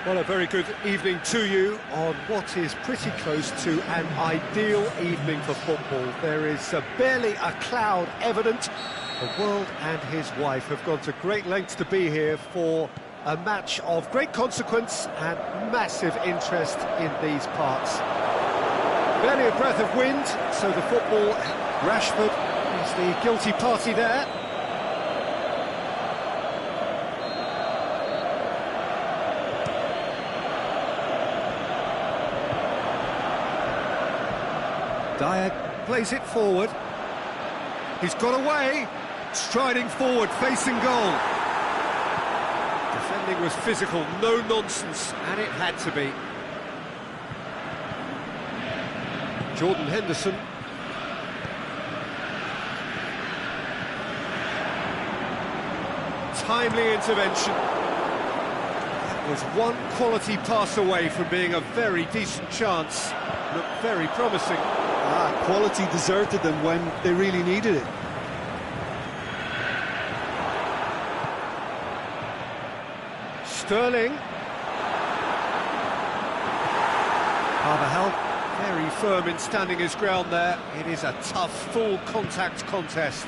Well, a very good evening to you on what is pretty close to an ideal evening for football. There is barely a cloud evident. The world and his wife have gone to great lengths to be here for a match of great consequence and massive interest in these parts. Barely a breath of wind, so the football... Rashford is the guilty party there. Dyer plays it forward. He's got away, striding forward, facing goal. Defending was physical, no nonsense, and it had to be. Jordan Henderson. Timely intervention. That was one quality pass away from being a very decent chance. Looked very promising. Quality deserted them when they really needed it. Sterling. Carvajal, very firm in standing his ground there. It is a tough, full contact contest.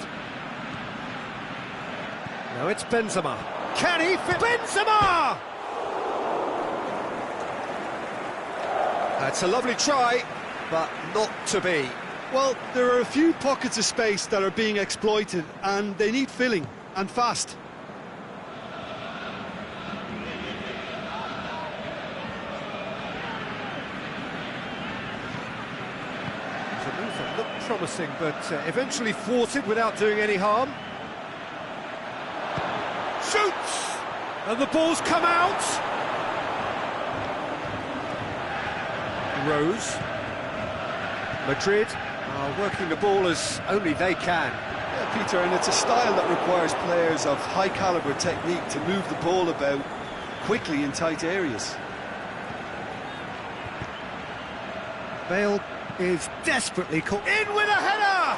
Now it's Benzema. Can he fit? Benzema! That's a lovely try, but not to be. Well, there are a few pockets of space that are being exploited, and they need filling, and fast. It's a move that looked promising, but eventually thwarted without doing any harm. Shoots! And the ball's come out! Rose. Madrid are working the ball as only they can. Yeah, Peter, and it's a style that requires players of high-caliber technique to move the ball about quickly in tight areas. Bale is desperately caught in with a header!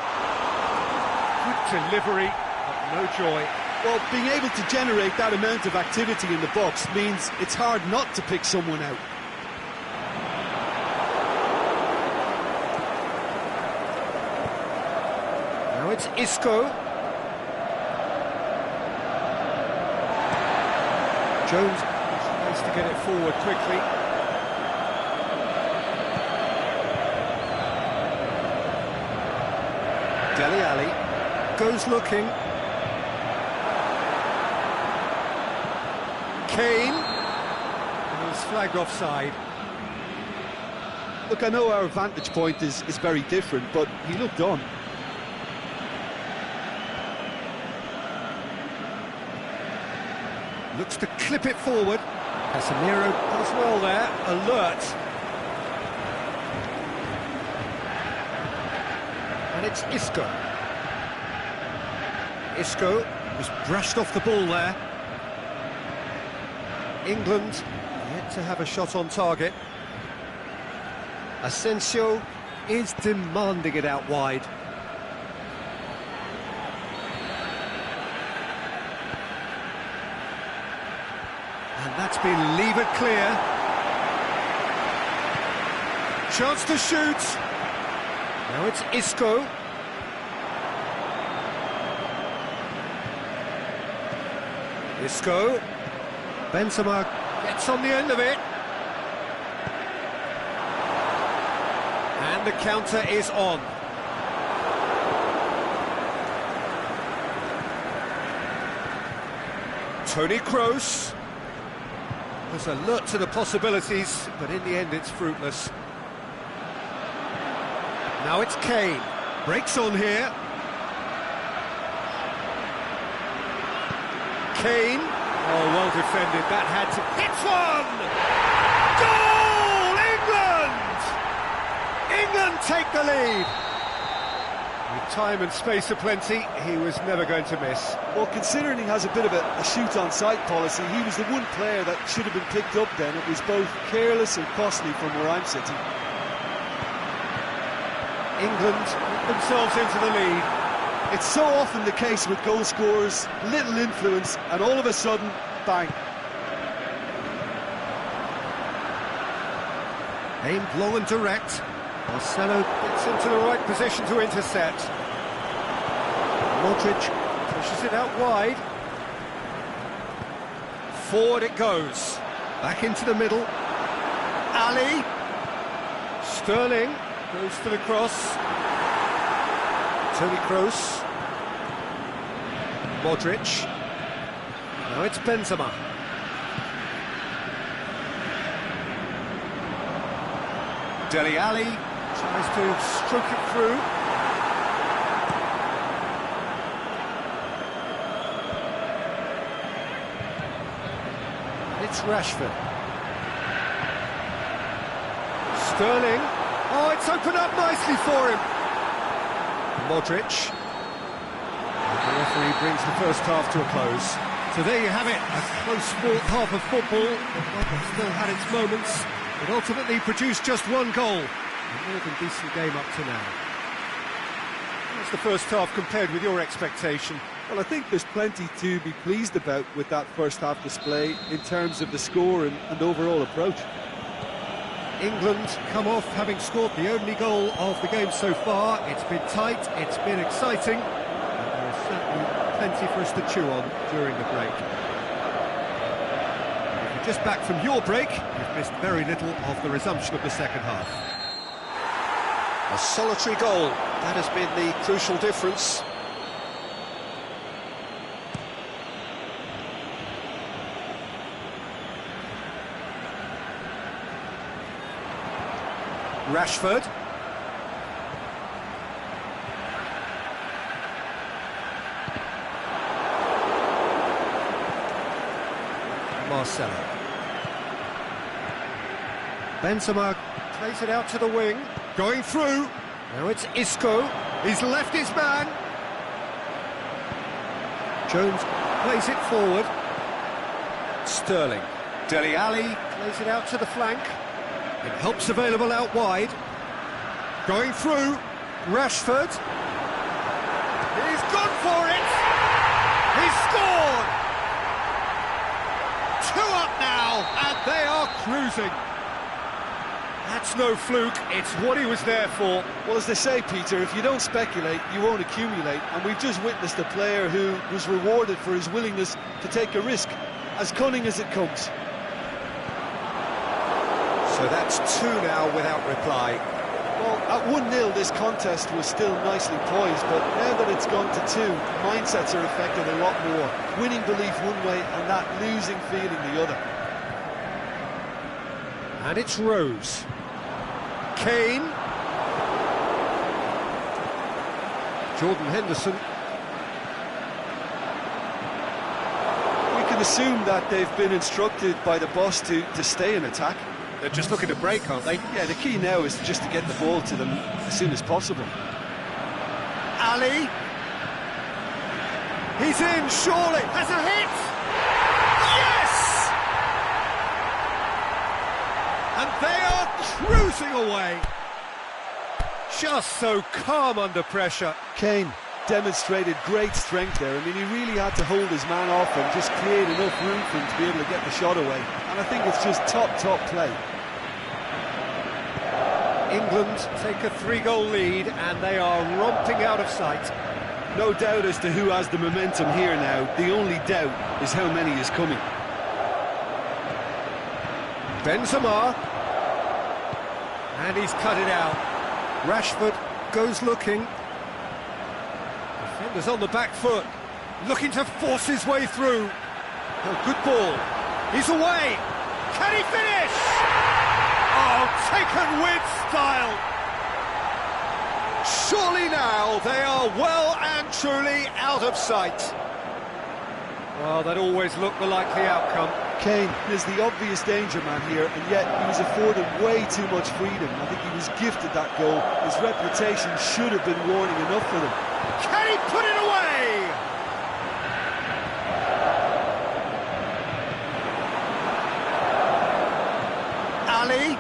Good delivery, but no joy. Well, being able to generate that amount of activity in the box means it's hard not to pick someone out. Now it's Isco. Jones tries to get it forward quickly. Dele Alli goes looking. Kane is flagged offside. Look, I know our vantage point is very different, but he looked on. Looks to clip it forward. Casemiro does well there, alert. And it's Isco. Isco was brushed off the ball there. England yet to have a shot on target. Asensio is demanding it out wide. And that's been levered clear. Chance to shoot. Now it's Isco. Isco. Benzema gets on the end of it. And the counter is on. Toni Kroos was alert to the possibilities, but in the end it's fruitless. Now it's Kane. Breaks on here. Kane. Oh, well defended. That had to... Hits one! Goal! England! England take the lead. With time and space aplenty, he was never going to miss. Well, considering he has a bit of a shoot-on-sight policy, he was the one player that should have been picked up then. It was both careless and costly from where I'm sitting. England put themselves into the lead. It's so often the case with goal scorers, little influence, and all of a sudden, bang. Aimed long and direct. Marcelo gets into the right position to intercept. Modric pushes it out wide. Forward it goes. Back into the middle. Ali. Sterling goes for the cross. Toni Kroos. Modric. Now it's Benzema. Dele Alli tries to stroke it through. It's Rashford. Sterling. Oh, it's opened up nicely for him. Modric. And the referee brings the first half to a close. So there you have it, a close-fought half of football. The weather still had its moments. It ultimately produced just one goal. A more than decent game up to now. What's the first half compared with your expectation? Well, I think there's plenty to be pleased about with that first half display in terms of the score and overall approach. England come off having scored the only goal of the game so far. It's been tight, it's been exciting, and there is certainly plenty for us to chew on during the break. If you're just back from your break, you've missed very little of the resumption of the second half. A solitary goal, that has been the crucial difference. Rashford. Marcelo. Benzema plays it out to the wing. Going through. Now it's Isco. He's left his man. Jones plays it forward. Sterling. Dele Alli plays it out to the flank. It helps available out wide. Going through. Rashford. He's gone for it. He's scored. 2 up now, and they are cruising. That's no fluke, it's what he was there for. Well, as they say, Peter, if you don't speculate, you won't accumulate. And we've just witnessed a player who was rewarded for his willingness to take a risk, as cunning as it comes. So that's 2 now without reply. Well, at 1-0, this contest was still nicely poised, but now that it's gone to 2, mindsets are affected a lot more. Winning belief one way and that losing feeling the other. And it's Rose. Kane. Jordan Henderson. We can assume that they've been instructed by the boss to stay in attack. They're just looking to break, aren't they? Yeah, the key now is just to get the ball to them as soon as possible. Ali. He's in, surely. Has a hit. Yes! And they are cruising away. Just so calm under pressure. Kane demonstrated great strength there. I mean, he really had to hold his man off and just create enough room for him to be able to get the shot away. And I think it's just top play. England take a 3-goal lead and they are romping out of sight. No doubt as to who has the momentum here now. The only doubt is how many is coming. Benzema. And he's cut it out. Rashford goes looking. Defenders on the back foot, looking to force his way through. Oh, good ball. He's away. Can he finish? Oh, taken with style. Surely now they are well and truly out of sight. Well, that always looked the likely outcome. Kane is the obvious danger man here, and yet he was afforded way too much freedom. I think he was gifted that goal. His reputation should have been warning enough for them. Can he put it away? Ali.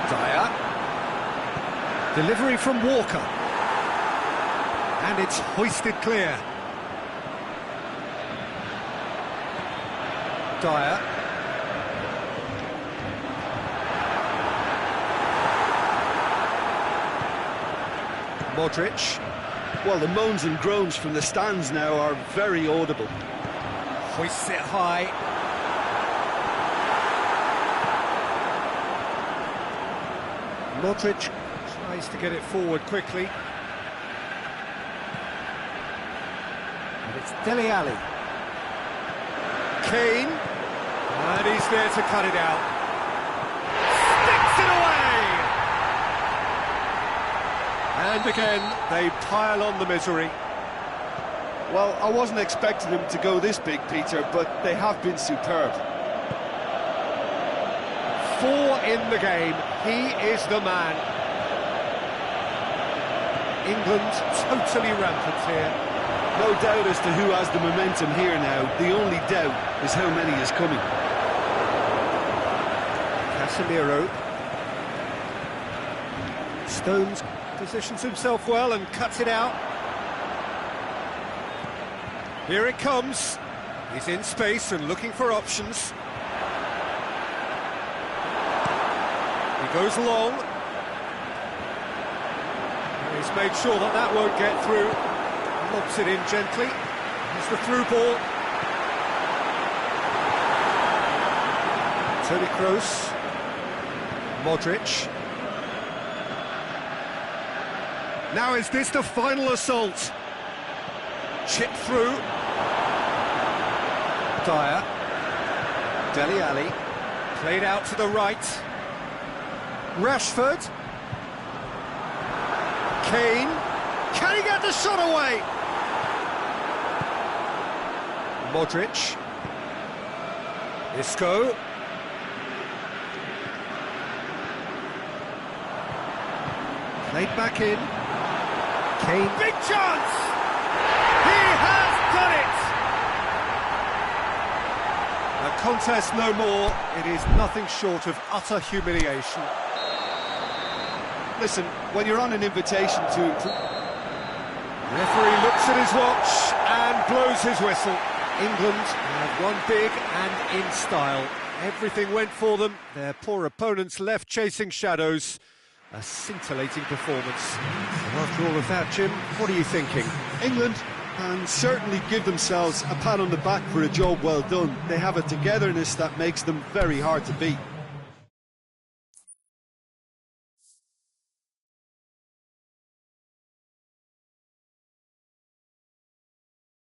Dyer. Delivery from Walker. And it's hoisted clear. Dyer. Modric. Well, the moans and groans from the stands now are very audible. Hoists it high. Modric tries to get it forward quickly. And it's Dele Alli. Kane. And he's there to cut it out. Sticks it away! And again, they pile on the misery. Well, I wasn't expecting them to go this big, Peter, but they have been superb. 4 in the game. He is the man. England totally rampant here. No doubt as to who has the momentum here now. The only doubt is how many is coming. Casemiro. Stones positions himself well and cuts it out. Here it comes. He's in space and looking for options. He goes long. He's made sure that that won't get through. Lobs it in gently. Here's the through ball. Toni Kroos. Modric. Now is this the final assault? Chip through. Dyer. Dele Alli. Played out to the right. Rashford. Kane. Can he get the shot away? Modric. Isco. Played back in. Kane. Big chance! He has done it! A contest no more. It is nothing short of utter humiliation. Listen, when you're on an invitation to improve... The referee looks at his watch and blows his whistle. England have won big and in style. Everything went for them. Their poor opponents left chasing shadows. A scintillating performance. And after all of that, Jim, what are you thinking? England can certainly give themselves a pat on the back for a job well done. They have a togetherness that makes them very hard to beat.